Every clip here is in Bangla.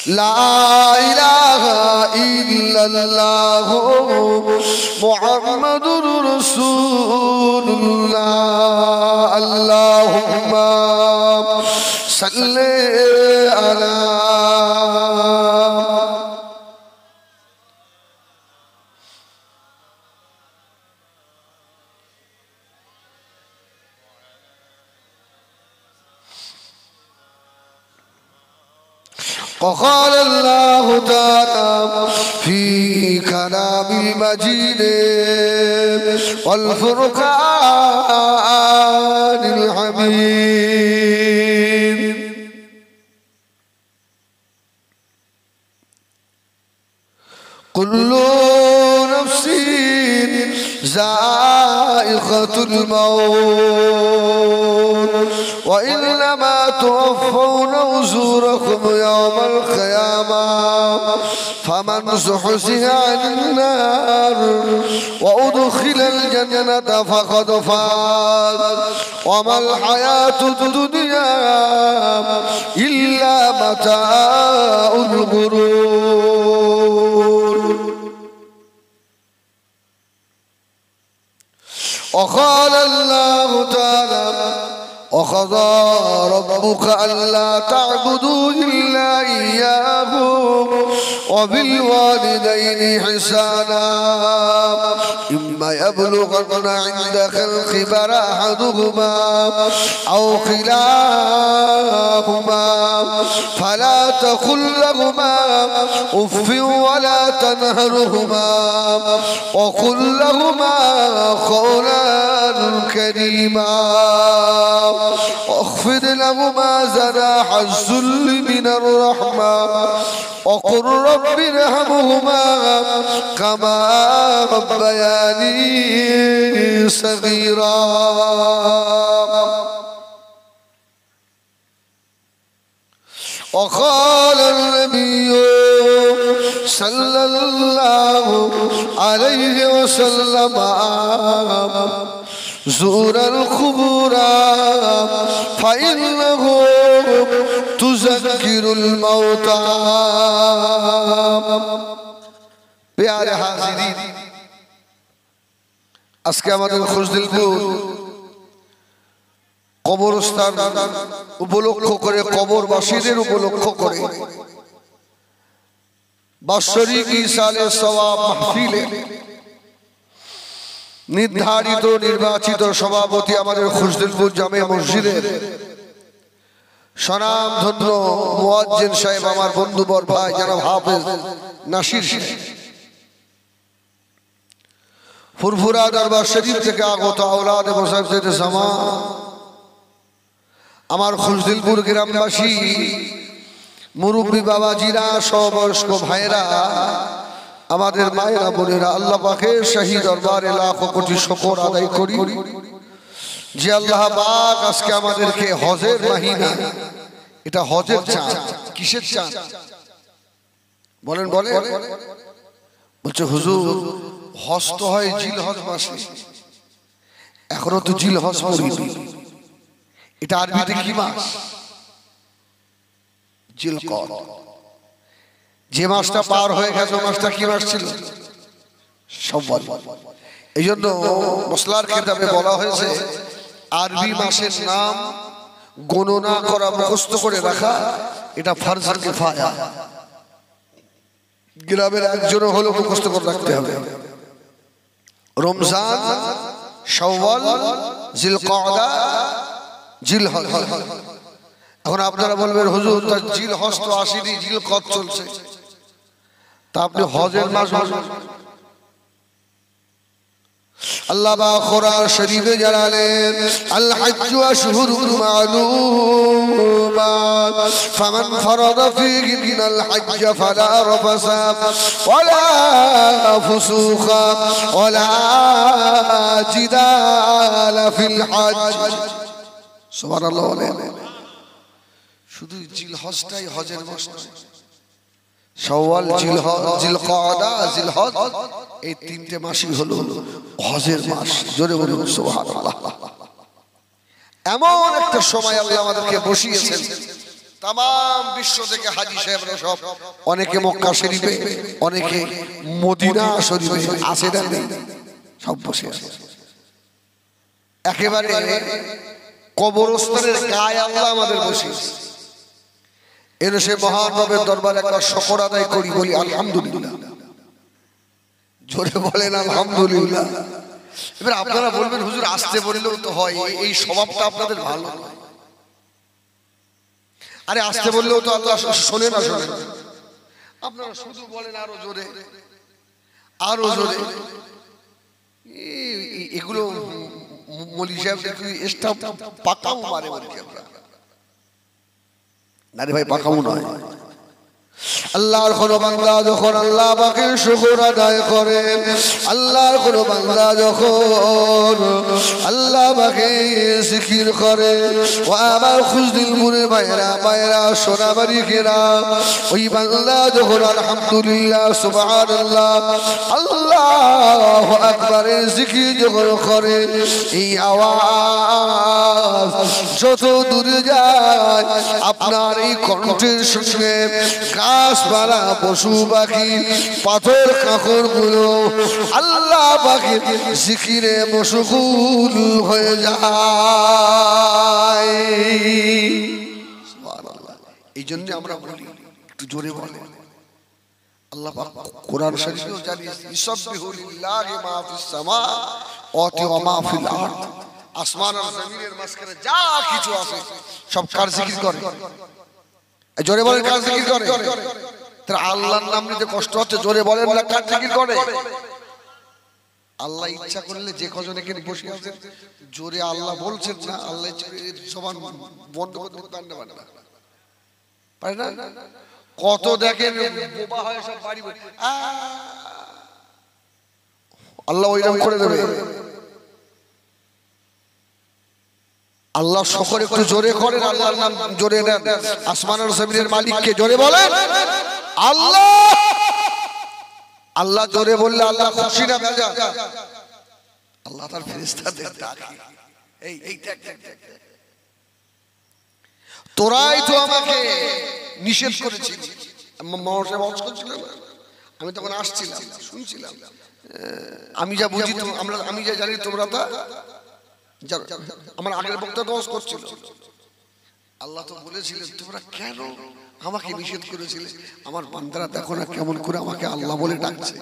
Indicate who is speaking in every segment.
Speaker 1: লা ইলাহা ইল্লাল্লাহ মুহাম্মাদুর রাসূলুল্লাহ আল্লাহুম্মা সাল্লি আলা وقال الله تعالى في كلام المجيد والفرقان الحميد كل نفس ذائقة الموت وإنما توفون أجوركم يوم القيامة فمن زحزح عن النار وأدخل الجنة فقد فاز وما الحياة الدنيا إلا متاع الغرور وقال الله تعالى وقضى ربك ألا تعبدوا إلا إياه وبالوالدين إحسانا إما يبلغن عندك الكبر أحدهما أو كلاهما فلا تقل لهما أف ولا تنهرهما وقل لهما قولا كريما واخفض لهما جناح الذل من الرحمة وقل رب ارحمهما كما ربياني صغيرا وقال النبي صلى الله عليه وسلم زور القبور فإنه تذكر الموتى প্যারে হাজিরিন আজকে আমাদের খুশদিলপুর কবরস্থান উপলক্ষ করে কবরবাসীদের উপলক্ষ করে বাৎসরিক ইসালে সওয়াব মাহফিলে নির্ধারিত নির্বাচিত সভাপতি আমাদের খুশদিলপুর জামে মসজিদের স্বনামধন্য মুয়াজ্জিন সাহেব আমার বন্ধুবর ভাই জনাব হাফেজ নাসির ফুরফুরা দরবার শরীফ থেকে আগত আওলাদ মুসাফির জামা আমার খুশদিলপুর গ্রামবাসী মুরব্বী বাবাজিরা সবয়স্ক ভাইরা আমাদের মায়েরা বোনেরা আল্লাহ পাকের শাহী দরবারে লাখ কোটি শুকর আদায় করি যে আল্লাহ পাক আজকে আমাদেরকে হজের মাহিনা এটা হজের চাঁদ কিসের চাঁদ বলেন বলেন বলছে হুজুর হজ তো হয় জিলহজ মাসে এখনো তো জিলহজ পড়িনি এটা আরবিতে কি মাস জিলকদ যে মাসটা পার হয়ে গেছে মাসটা কি মাস ছিল শাওয়াল এইজন্য মসলার কিতাবে বলা হয়েছে আরবি মাসের নাম গণনা করা মুখস্থ করে রাখা এটা ফরজ কিফায়া গ্রামের একজনও হলো মুখস্থ করে রাখতে হবে রমজান শাওয়াল জিলকদা জিলহজ এখন আপনারা বলবেন হুজুর তার জিলহজ তো আসেনি জিলকদ চলছে তা আপনি হজের মাস আল্লাহ বা কোরআন শরীফে জানালেন আল হজ্জু আশহুরুন মা'লুমাত ফামান ফারাদা ফীহিল হজ্জ ফালা রাফাসা ওয়ালা ফুসুকা ওয়ালা জিদালা ফিল হজ্জ সুবহানাল্লাহ শুধু জিলহজটাই হজের মাস নয় শাওয়াল জিলকদা জিলহজ এই তিনটে মাসই হলো হজের মাস জোরে বলুন সুবহানাল্লাহ এমন একটা সময় আল্লাহ আমাদেরকে বসিয়েছেন तमाम विश्व থেকে হাজী সাহেবরা সব অনেকে মক্কা শরীফে অনেকে মদিনা শরীফে আছে না সব বসে আছে একেবারে কবরস্থানের গায়ে আল্লাহ আমাদের বসে এনে সে মহান রবের দরবারে একবার শুকর আদায় করি বলি আলহামদুলিল্লাহ জোরে বলেন আলহামদুলিল্লাহ এবার আপনারা বলবেন হুজুর আসতে বললেও তো হয় এই স্বভাবটা আপনাদের ভালো আরে আসতে বললেও তো আল্লাহ শোনে না শোনে আপনারা শুধু বলেন আরো জোরে এগুলো মৌলী সাহেব এক্সট্রা পাকাও মারে বলি আমরা না রে ভাই পাকাও নয় আল্লাহর কোন বান্দা যখন আল্লাহ পাকের শুকর আদায় করে আল্লাহর কোন বান্দা যখন আল্লাহ পাকে জিকির করে ও আমার খুশদিল মুরে ভাইরা সোনাবাড়ি কেরা ওই বান্দা যখন আলহামদুলিল্লাহ সুবহানাল্লাহ আল্লাহু আকবারের জিকির যখন করে এই আওয়াজ যত দূরে যায় আপনার এই কণ্ঠের সঙ্গে গাছপালা পশু পাখি পাথর কাঁকড় গুলো আল্লাহ পাকের জিকিরে মশগুল হয়ে যায় সুবহানাল্লাহ এই জন্য আমরা বলি একটু জোরে বলে আল্লাহ পাক কোরআন শরীফেও জানিয়েছে ইসাব্বিহু লিল্লাহি মা ফিস সামাওয়াতি ওয়া মা ফিল আরদ আসমান আর জমিনের মাঝখানে যা কিছু আছে সব কার জিকির করে জোরে বলেন কার জিকির করে তার আল্লাহর নাম নিতে কষ্ট হচ্ছে জোরে বলেন না কার জিকির করে আল্লাহ ইচ্ছা করলে যে কজন এখানে বসে আছেন জোরে আল্লাহ বলছেন না আল্লাহ জবান বন্ধ করতে পারে না কত দেখেন বোবা হয় সব বাড়ি আল্লাহ ওইরকম করে দেবে আল্লাহ শুকর একটু জোরে করেন আল্লাহর নাম জোরে নেন আসমান আর জমিনের মালিককে জোরে বলেন আল্লাহ আল্লাহ জোরে বললে আল্লাহ খুশি না বেজা আল্লাহ তার ফেরেশতাদের ডাকে এই দেখ তোরাই তো আমাকে নিষেধ করেছিস মহাশয় ওয়াজ করছিলেন আমি তখন আসছিলাম শুনছিলাম আমি যা বুঝি আমি যা জানি তোমরা তা আমার আগের বক্তা দোষ করছিল আল্লাহ তো বলেছিলেন তোমরা কেন আমাকে নিষেধ করেছিলে আমার বান্দারা দেখো না কেমন করে আমাকে আল্লাহ বলে ডাকছে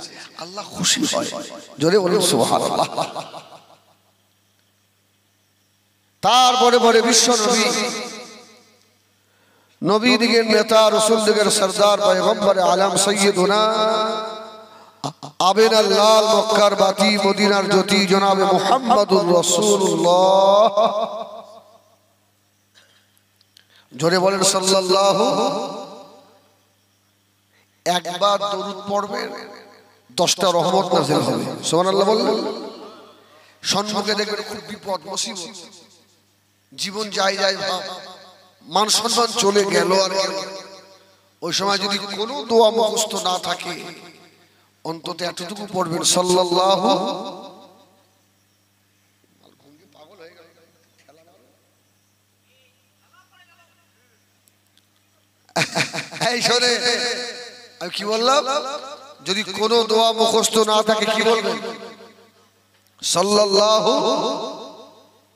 Speaker 1: আল্লাহ খুশি হয় জোরে বলুন সুবহানাল্লাহ তারপরে পরে বিশ্ব নবী দিগের নেতা রাসূল দিগের সরদার পয়গম্বর আলম সৈয়দুনা আবেনাল লাল মক্কার বাতি মদিনার জ্যোতি জনাবে মুহাম্মাদুর রাসূলুল্লাহ জোরে বলেন সাল্লাল্লাহু একবার দরুদ পড়বেন 10টা রহমত নাযিল হবে সুবহানাল্লাহ বলবেন সম্মুখে দেখবেন খুব বিপদ মুসিবত জীবন যায় ভাব মান সম্মান চলে গেল আর ওই সময় যদি কোনো দোয়া মুখস্থ না থাকে অন্তত এতটুকু পড়বেন সাল্লাল্লাহু এই শুনে আমি কি বললাম যদি কোনো দোয়া মুখস্থ না থাকে কি বলবেন সাল্লাল্লাহু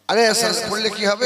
Speaker 1: আলাইহি ওয়াসাল্লাম পড়লে কি হবে